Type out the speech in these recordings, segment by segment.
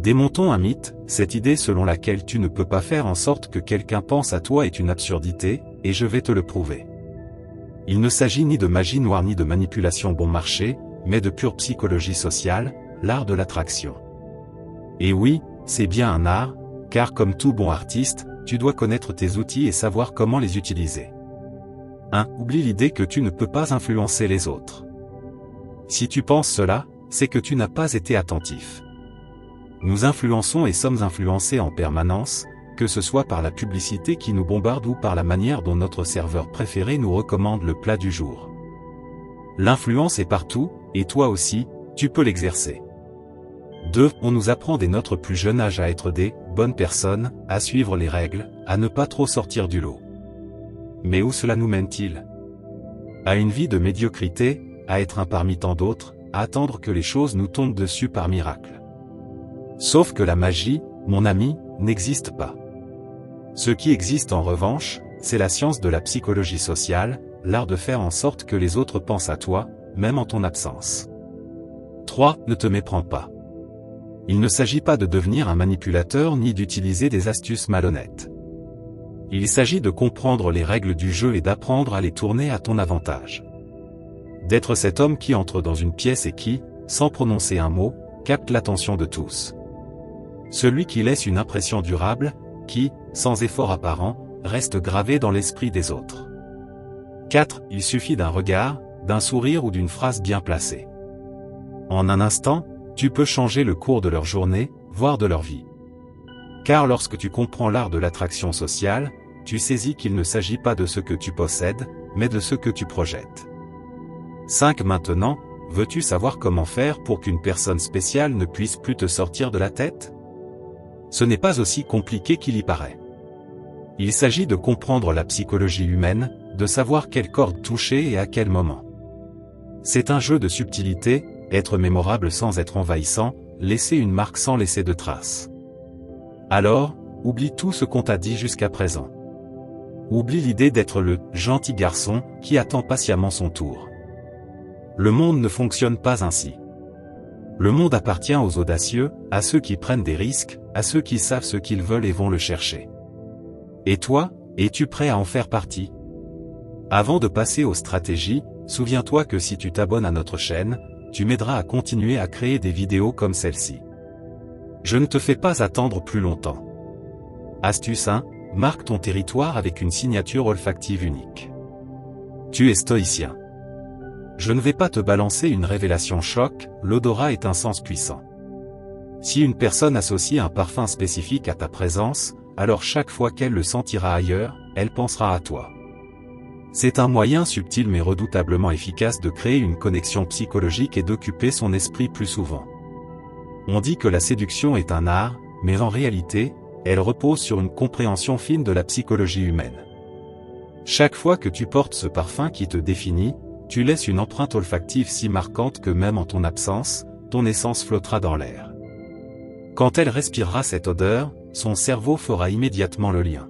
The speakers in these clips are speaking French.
Démontons un mythe, cette idée selon laquelle tu ne peux pas faire en sorte que quelqu'un pense à toi est une absurdité, et je vais te le prouver. Il ne s'agit ni de magie noire ni de manipulation bon marché, mais de pure psychologie sociale, l'art de l'attraction. Et oui, c'est bien un art, car comme tout bon artiste, tu dois connaître tes outils et savoir comment les utiliser. 1. Oublie l'idée que tu ne peux pas influencer les autres. Si tu penses cela, c'est que tu n'as pas été attentif. Nous influençons et sommes influencés en permanence, que ce soit par la publicité qui nous bombarde ou par la manière dont notre serveur préféré nous recommande le plat du jour. L'influence est partout, et toi aussi, tu peux l'exercer. 2. On nous apprend dès notre plus jeune âge à être des bonnes personnes, à suivre les règles, à ne pas trop sortir du lot. Mais où cela nous mène-t-il? À une vie de médiocrité, à être un parmi tant d'autres, à attendre que les choses nous tombent dessus par miracle. Sauf que la magie, mon ami, n'existe pas. Ce qui existe en revanche, c'est la science de la psychologie sociale, l'art de faire en sorte que les autres pensent à toi, même en ton absence. 3. Ne te méprends pas. Il ne s'agit pas de devenir un manipulateur ni d'utiliser des astuces malhonnêtes. Il s'agit de comprendre les règles du jeu et d'apprendre à les tourner à ton avantage. D'être cet homme qui entre dans une pièce et qui, sans prononcer un mot, capte l'attention de tous. Celui qui laisse une impression durable, qui, sans effort apparent, reste gravé dans l'esprit des autres. 4. Il suffit d'un regard, d'un sourire ou d'une phrase bien placée. En un instant, tu peux changer le cours de leur journée, voire de leur vie. Car lorsque tu comprends l'art de l'attraction sociale, tu saisis qu'il ne s'agit pas de ce que tu possèdes, mais de ce que tu projettes. 5. Maintenant, veux-tu savoir comment faire pour qu'une personne spéciale ne puisse plus te sortir de la tête? Ce n'est pas aussi compliqué qu'il y paraît. Il s'agit de comprendre la psychologie humaine, de savoir quelle corde toucher et à quel moment. C'est un jeu de subtilité, être mémorable sans être envahissant, laisser une marque sans laisser de traces. Alors, oublie tout ce qu'on t'a dit jusqu'à présent. Oublie l'idée d'être le « gentil garçon » qui attend patiemment son tour. Le monde ne fonctionne pas ainsi. Le monde appartient aux audacieux, à ceux qui prennent des risques, à ceux qui savent ce qu'ils veulent et vont le chercher. Et toi, es-tu prêt à en faire partie? Avant de passer aux stratégies, souviens-toi que si tu t'abonnes à notre chaîne, tu m'aideras à continuer à créer des vidéos comme celle-ci. Je ne te fais pas attendre plus longtemps. Astuce 1, marque ton territoire avec une signature olfactive unique. Tu es stoïcien. Je ne vais pas te balancer une révélation choc, l'odorat est un sens puissant. Si une personne associe un parfum spécifique à ta présence, alors chaque fois qu'elle le sentira ailleurs, elle pensera à toi. C'est un moyen subtil mais redoutablement efficace de créer une connexion psychologique et d'occuper son esprit plus souvent. On dit que la séduction est un art, mais en réalité, elle repose sur une compréhension fine de la psychologie humaine. Chaque fois que tu portes ce parfum qui te définit, tu laisses une empreinte olfactive si marquante que même en ton absence, ton essence flottera dans l'air. Quand elle respirera cette odeur, son cerveau fera immédiatement le lien.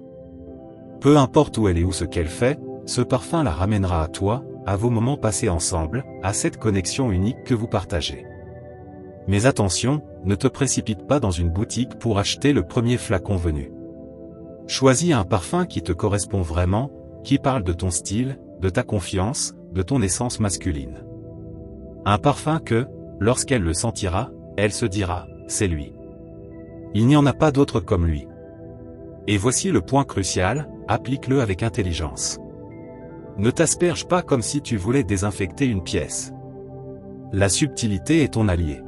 Peu importe où elle est ou ce qu'elle fait, ce parfum la ramènera à toi, à vos moments passés ensemble, à cette connexion unique que vous partagez. Mais attention, ne te précipite pas dans une boutique pour acheter le premier flacon venu. Choisis un parfum qui te correspond vraiment, qui parle de ton style, de ta confiance, de ton essence masculine. Un parfum que, lorsqu'elle le sentira, elle se dira, c'est lui. Il n'y en a pas d'autre comme lui. Et voici le point crucial, applique-le avec intelligence. Ne t'asperge pas comme si tu voulais désinfecter une pièce. La subtilité est ton allié.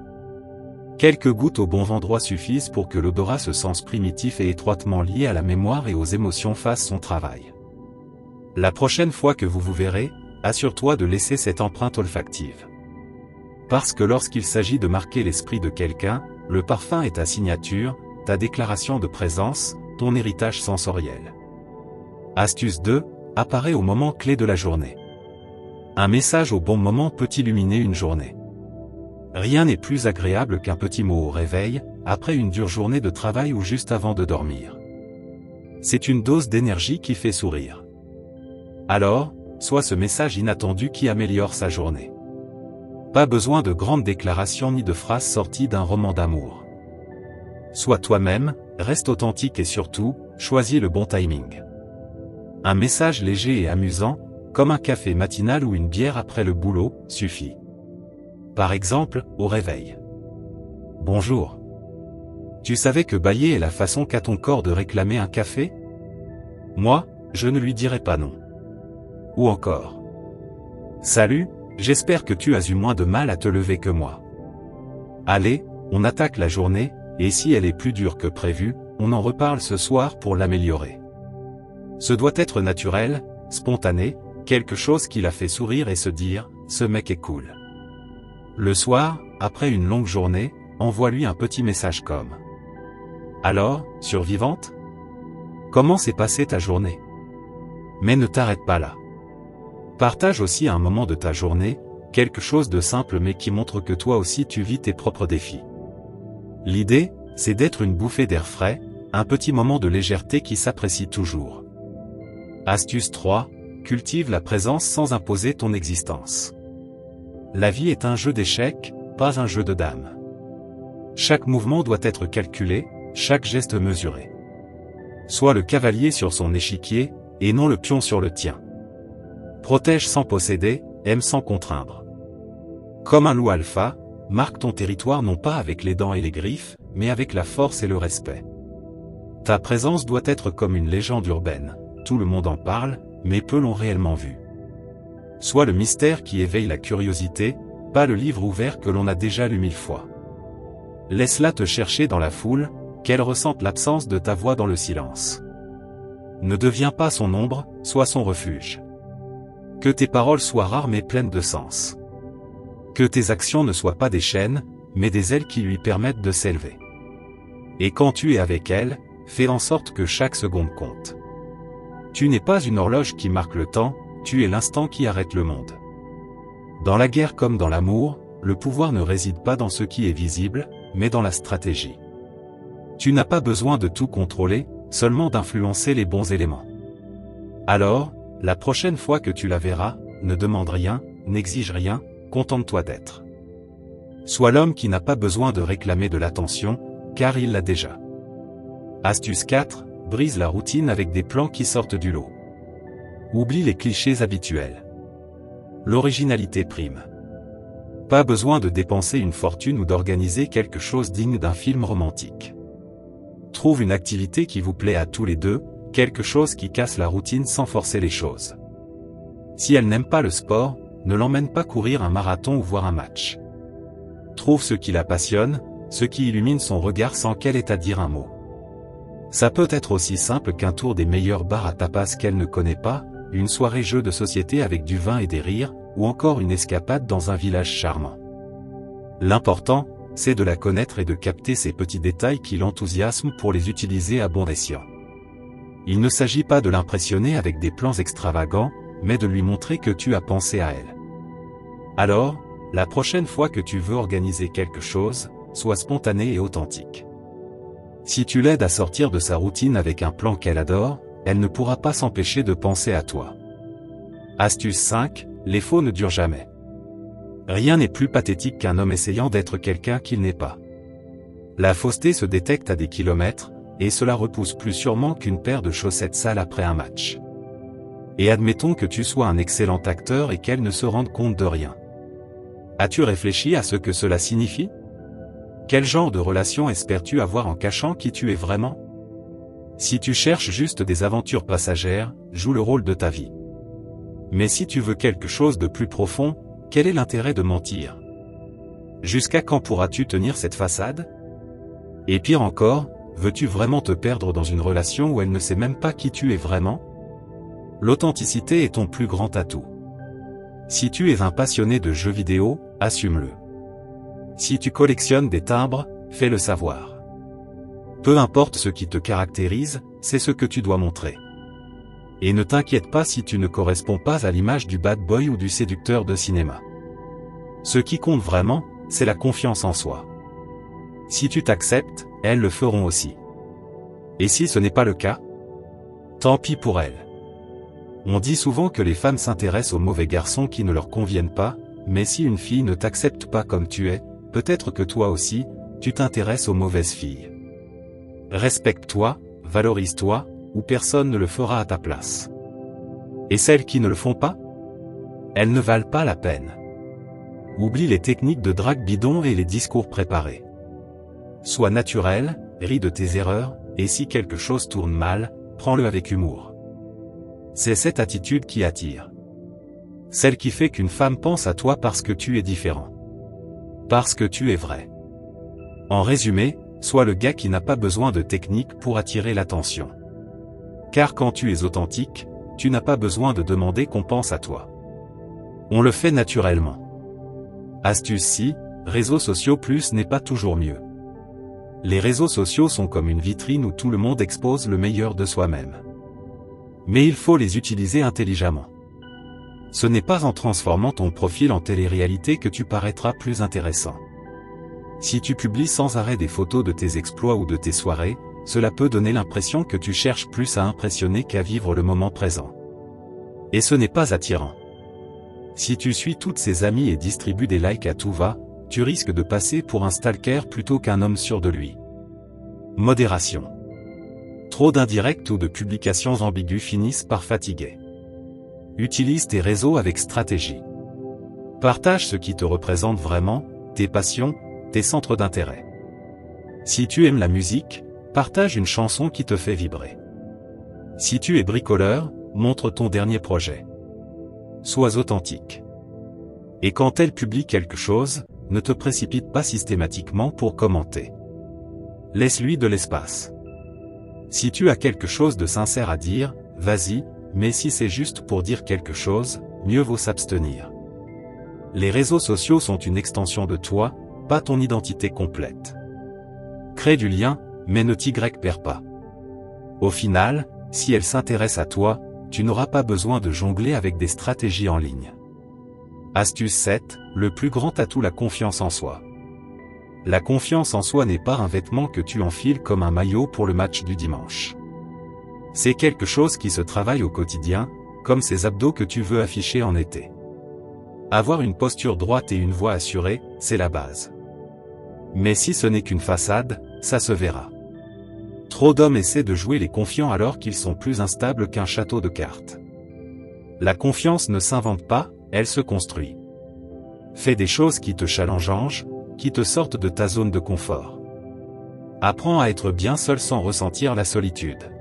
Quelques gouttes au bon endroit suffisent pour que l'odorat, ce sens primitif et étroitement lié à la mémoire et aux émotions, fasse son travail. La prochaine fois que vous vous verrez, assure-toi de laisser cette empreinte olfactive. Parce que lorsqu'il s'agit de marquer l'esprit de quelqu'un, le parfum est ta signature, ta déclaration de présence, ton héritage sensoriel. Astuce 2, apparaît au moment clé de la journée. Un message au bon moment peut illuminer une journée. Rien n'est plus agréable qu'un petit mot au réveil, après une dure journée de travail ou juste avant de dormir. C'est une dose d'énergie qui fait sourire. Alors, sois ce message inattendu qui améliore sa journée. Pas besoin de grandes déclarations ni de phrases sorties d'un roman d'amour. Sois toi-même, reste authentique et surtout, choisis le bon timing. Un message léger et amusant, comme un café matinal ou une bière après le boulot, suffit. Par exemple, au réveil. Bonjour. Tu savais que bâiller est la façon qu'a ton corps de réclamer un café? Moi, je ne lui dirai pas non. Ou encore. Salut, j'espère que tu as eu moins de mal à te lever que moi. Allez, on attaque la journée, et si elle est plus dure que prévu, on en reparle ce soir pour l'améliorer. Ce doit être naturel, spontané, quelque chose qui la fait sourire et se dire, ce mec est cool. Le soir, après une longue journée, envoie-lui un petit message comme: alors, survivante? Comment s'est passée ta journée? Mais ne t'arrête pas là. Partage aussi un moment de ta journée, quelque chose de simple mais qui montre que toi aussi tu vis tes propres défis. L'idée, c'est d'être une bouffée d'air frais, un petit moment de légèreté qui s'apprécie toujours. Astuce 3, cultive la présence sans imposer ton existence. La vie est un jeu d'échecs, pas un jeu de dames. Chaque mouvement doit être calculé, chaque geste mesuré. Sois le cavalier sur son échiquier, et non le pion sur le tien. Protège sans posséder, aime sans contraindre. Comme un loup alpha, marque ton territoire non pas avec les dents et les griffes, mais avec la force et le respect. Ta présence doit être comme une légende urbaine, tout le monde en parle, mais peu l'ont réellement vu. Sois le mystère qui éveille la curiosité, pas le livre ouvert que l'on a déjà lu 1000 fois. Laisse-la te chercher dans la foule, qu'elle ressente l'absence de ta voix dans le silence. Ne deviens pas son ombre, sois son refuge. Que tes paroles soient rares mais pleines de sens. Que tes actions ne soient pas des chaînes, mais des ailes qui lui permettent de s'élever. Et quand tu es avec elle, fais en sorte que chaque seconde compte. Tu n'es pas une horloge qui marque le temps, tu es l'instant qui arrête le monde. Dans la guerre comme dans l'amour, le pouvoir ne réside pas dans ce qui est visible, mais dans la stratégie. Tu n'as pas besoin de tout contrôler, seulement d'influencer les bons éléments. Alors, la prochaine fois que tu la verras, ne demande rien, n'exige rien, contente-toi d'être. Sois l'homme qui n'a pas besoin de réclamer de l'attention, car il l'a déjà. Astuce 4, brise la routine avec des plans qui sortent du lot. Oublie les clichés habituels. L'originalité prime. Pas besoin de dépenser une fortune ou d'organiser quelque chose digne d'un film romantique. Trouve une activité qui vous plaît à tous les deux, quelque chose qui casse la routine sans forcer les choses. Si elle n'aime pas le sport, ne l'emmène pas courir un marathon ou voir un match. Trouve ce qui la passionne, ce qui illumine son regard sans qu'elle ait à dire un mot. Ça peut être aussi simple qu'un tour des meilleurs bars à tapas qu'elle ne connaît pas, une soirée jeu de société avec du vin et des rires, ou encore une escapade dans un village charmant. L'important, c'est de la connaître et de capter ces petits détails qui l'enthousiasment pour les utiliser à bon escient. Il ne s'agit pas de l'impressionner avec des plans extravagants, mais de lui montrer que tu as pensé à elle. Alors, la prochaine fois que tu veux organiser quelque chose, sois spontané et authentique. Si tu l'aides à sortir de sa routine avec un plan qu'elle adore, elle ne pourra pas s'empêcher de penser à toi. Astuce 5, les faux ne durent jamais. Rien n'est plus pathétique qu'un homme essayant d'être quelqu'un qu'il n'est pas. La fausseté se détecte à des kilomètres, et cela repousse plus sûrement qu'une paire de chaussettes sales après un match. Et admettons que tu sois un excellent acteur et qu'elle ne se rende compte de rien. As-tu réfléchi à ce que cela signifie? Quel genre de relation espères-tu avoir en cachant qui tu es vraiment? Si tu cherches juste des aventures passagères, joue le rôle de ta vie. Mais si tu veux quelque chose de plus profond, quel est l'intérêt de mentir? Jusqu'à quand pourras-tu tenir cette façade? Et pire encore, veux-tu vraiment te perdre dans une relation où elle ne sait même pas qui tu es vraiment? L'authenticité est ton plus grand atout. Si tu es un passionné de jeux vidéo, assume-le. Si tu collectionnes des timbres, fais-le savoir. Peu importe ce qui te caractérise, c'est ce que tu dois montrer. Et ne t'inquiète pas si tu ne corresponds pas à l'image du bad boy ou du séducteur de cinéma. Ce qui compte vraiment, c'est la confiance en soi. Si tu t'acceptes, elles le feront aussi. Et si ce n'est pas le cas? Tant pis pour elles. On dit souvent que les femmes s'intéressent aux mauvais garçons qui ne leur conviennent pas, mais si une fille ne t'accepte pas comme tu es, peut-être que toi aussi, tu t'intéresses aux mauvaises filles. Respecte-toi, valorise-toi, ou personne ne le fera à ta place. Et celles qui ne le font pas? Elles ne valent pas la peine. Oublie les techniques de drague bidon et les discours préparés. Sois naturel, ris de tes erreurs, et si quelque chose tourne mal, prends-le avec humour. C'est cette attitude qui attire. Celle qui fait qu'une femme pense à toi parce que tu es différent. Parce que tu es vrai. En résumé, sois le gars qui n'a pas besoin de technique pour attirer l'attention. Car quand tu es authentique, tu n'as pas besoin de demander qu'on pense à toi. On le fait naturellement. Astuce 6, réseaux sociaux plus n'est pas toujours mieux. Les réseaux sociaux sont comme une vitrine où tout le monde expose le meilleur de soi-même. Mais il faut les utiliser intelligemment. Ce n'est pas en transformant ton profil en télé-réalité que tu paraîtras plus intéressant. Si tu publies sans arrêt des photos de tes exploits ou de tes soirées, cela peut donner l'impression que tu cherches plus à impressionner qu'à vivre le moment présent. Et ce n'est pas attirant. Si tu suis toutes ses amies et distribues des likes à tout va, tu risques de passer pour un stalker plutôt qu'un homme sûr de lui. Modération. Trop d'indirects ou de publications ambiguës finissent par fatiguer. Utilise tes réseaux avec stratégie. Partage ce qui te représente vraiment, tes passions, tes centres d'intérêt. Si tu aimes la musique, partage une chanson qui te fait vibrer. Si tu es bricoleur, montre ton dernier projet. Sois authentique. Et quand elle publie quelque chose, ne te précipite pas systématiquement pour commenter. Laisse-lui de l'espace. Si tu as quelque chose de sincère à dire, vas-y, mais si c'est juste pour dire quelque chose, mieux vaut s'abstenir. Les réseaux sociaux sont une extension de toi, pas ton identité complète. Crée du lien, mais ne t'y perds pas. Au final, si elle s'intéresse à toi, tu n'auras pas besoin de jongler avec des stratégies en ligne. Astuce 7, le plus grand atout, la confiance en soi. La confiance en soi n'est pas un vêtement que tu enfiles comme un maillot pour le match du dimanche. C'est quelque chose qui se travaille au quotidien, comme ces abdos que tu veux afficher en été. Avoir une posture droite et une voix assurée, c'est la base. Mais si ce n'est qu'une façade, ça se verra. Trop d'hommes essaient de jouer les confiants alors qu'ils sont plus instables qu'un château de cartes. La confiance ne s'invente pas, elle se construit. Fais des choses qui te challengent, qui te sortent de ta zone de confort. Apprends à être bien seul sans ressentir la solitude.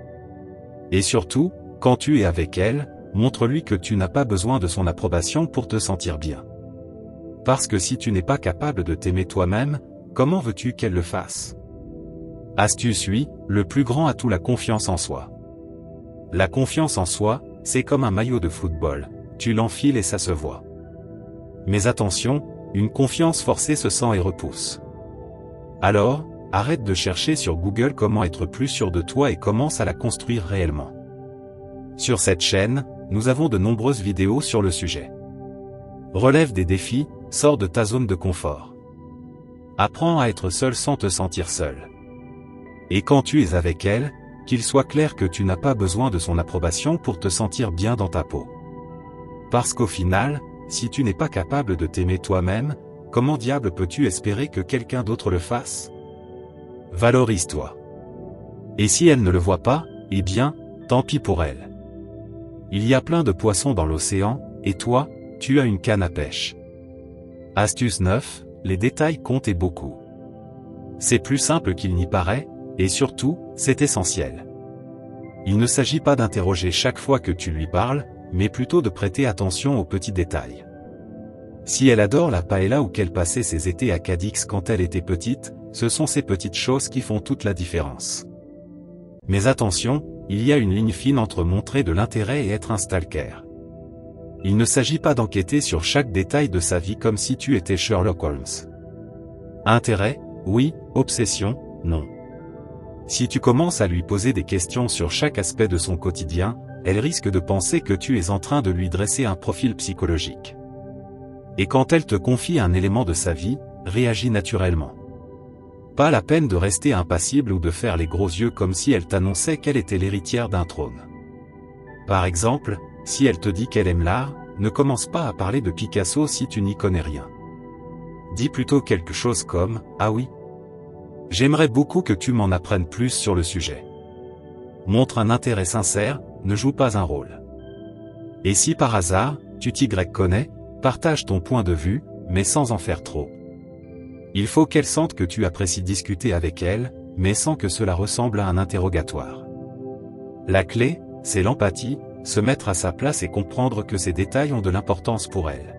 Et surtout, quand tu es avec elle, montre-lui que tu n'as pas besoin de son approbation pour te sentir bien. Parce que si tu n'es pas capable de t'aimer toi-même, comment veux-tu qu'elle le fasse? Astuce 8, le plus grand atout, la confiance en soi. La confiance en soi, c'est comme un maillot de football, tu l'enfiles et ça se voit. Mais attention, une confiance forcée se sent et repousse. Alors, arrête de chercher sur Google comment être plus sûr de toi et commence à la construire réellement. Sur cette chaîne, nous avons de nombreuses vidéos sur le sujet. Relève des défis, sors de ta zone de confort. Apprends à être seul sans te sentir seul. Et quand tu es avec elle, qu'il soit clair que tu n'as pas besoin de son approbation pour te sentir bien dans ta peau. Parce qu'au final, si tu n'es pas capable de t'aimer toi-même, comment diable peux-tu espérer que quelqu'un d'autre le fasse? Valorise-toi. Et si elle ne le voit pas, eh bien, tant pis pour elle. Il y a plein de poissons dans l'océan, et toi, tu as une canne à pêche. Astuce 9, les détails comptent et beaucoup. C'est plus simple qu'il n'y paraît, et surtout, c'est essentiel. Il ne s'agit pas d'interroger chaque fois que tu lui parles, mais plutôt de prêter attention aux petits détails. Si elle adore la paella ou qu'elle passait ses étés à Cadix quand elle était petite, ce sont ces petites choses qui font toute la différence. Mais attention, il y a une ligne fine entre montrer de l'intérêt et être un stalker. Il ne s'agit pas d'enquêter sur chaque détail de sa vie comme si tu étais Sherlock Holmes. Intérêt, oui, obsession, non. Si tu commences à lui poser des questions sur chaque aspect de son quotidien, elle risque de penser que tu es en train de lui dresser un profil psychologique. Et quand elle te confie un élément de sa vie, réagis naturellement. Pas la peine de rester impassible ou de faire les gros yeux comme si elle t'annonçait qu'elle était l'héritière d'un trône. Par exemple, si elle te dit qu'elle aime l'art, ne commence pas à parler de Picasso si tu n'y connais rien. Dis plutôt quelque chose comme « Ah oui ». J'aimerais beaucoup que tu m'en apprennes plus sur le sujet. Montre un intérêt sincère, ne joue pas un rôle. Et si par hasard, tu t'y connais, partage ton point de vue, mais sans en faire trop. Il faut qu'elle sente que tu apprécies discuter avec elle, mais sans que cela ressemble à un interrogatoire. La clé, c'est l'empathie, se mettre à sa place et comprendre que ces détails ont de l'importance pour elle.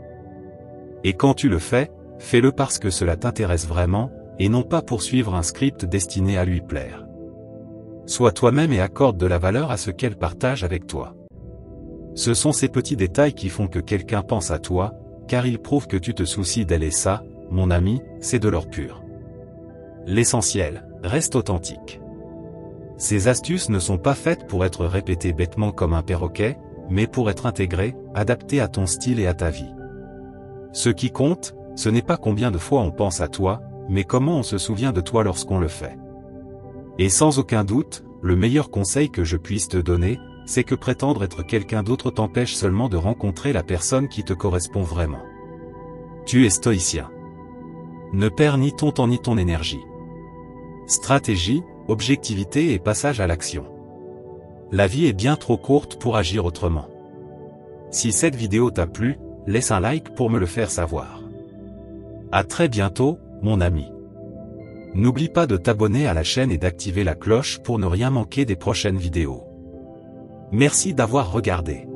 Et quand tu le fais, fais-le parce que cela t'intéresse vraiment, et non pas pour suivre un script destiné à lui plaire. Sois toi-même et accorde de la valeur à ce qu'elle partage avec toi. Ce sont ces petits détails qui font que quelqu'un pense à toi, car ils prouvent que tu te soucies d'elle et ça, mon ami, c'est de l'or pur. L'essentiel, reste authentique. Ces astuces ne sont pas faites pour être répétées bêtement comme un perroquet, mais pour être intégrées, adaptées à ton style et à ta vie. Ce qui compte, ce n'est pas combien de fois on pense à toi, mais comment on se souvient de toi lorsqu'on le fait. Et sans aucun doute, le meilleur conseil que je puisse te donner, c'est que prétendre être quelqu'un d'autre t'empêche seulement de rencontrer la personne qui te correspond vraiment. Tu es stoïcien. Ne perds ni ton temps ni ton énergie. Stratégie, objectivité et passage à l'action. La vie est bien trop courte pour agir autrement. Si cette vidéo t'a plu, laisse un like pour me le faire savoir. À très bientôt, mon ami. N'oublie pas de t'abonner à la chaîne et d'activer la cloche pour ne rien manquer des prochaines vidéos. Merci d'avoir regardé.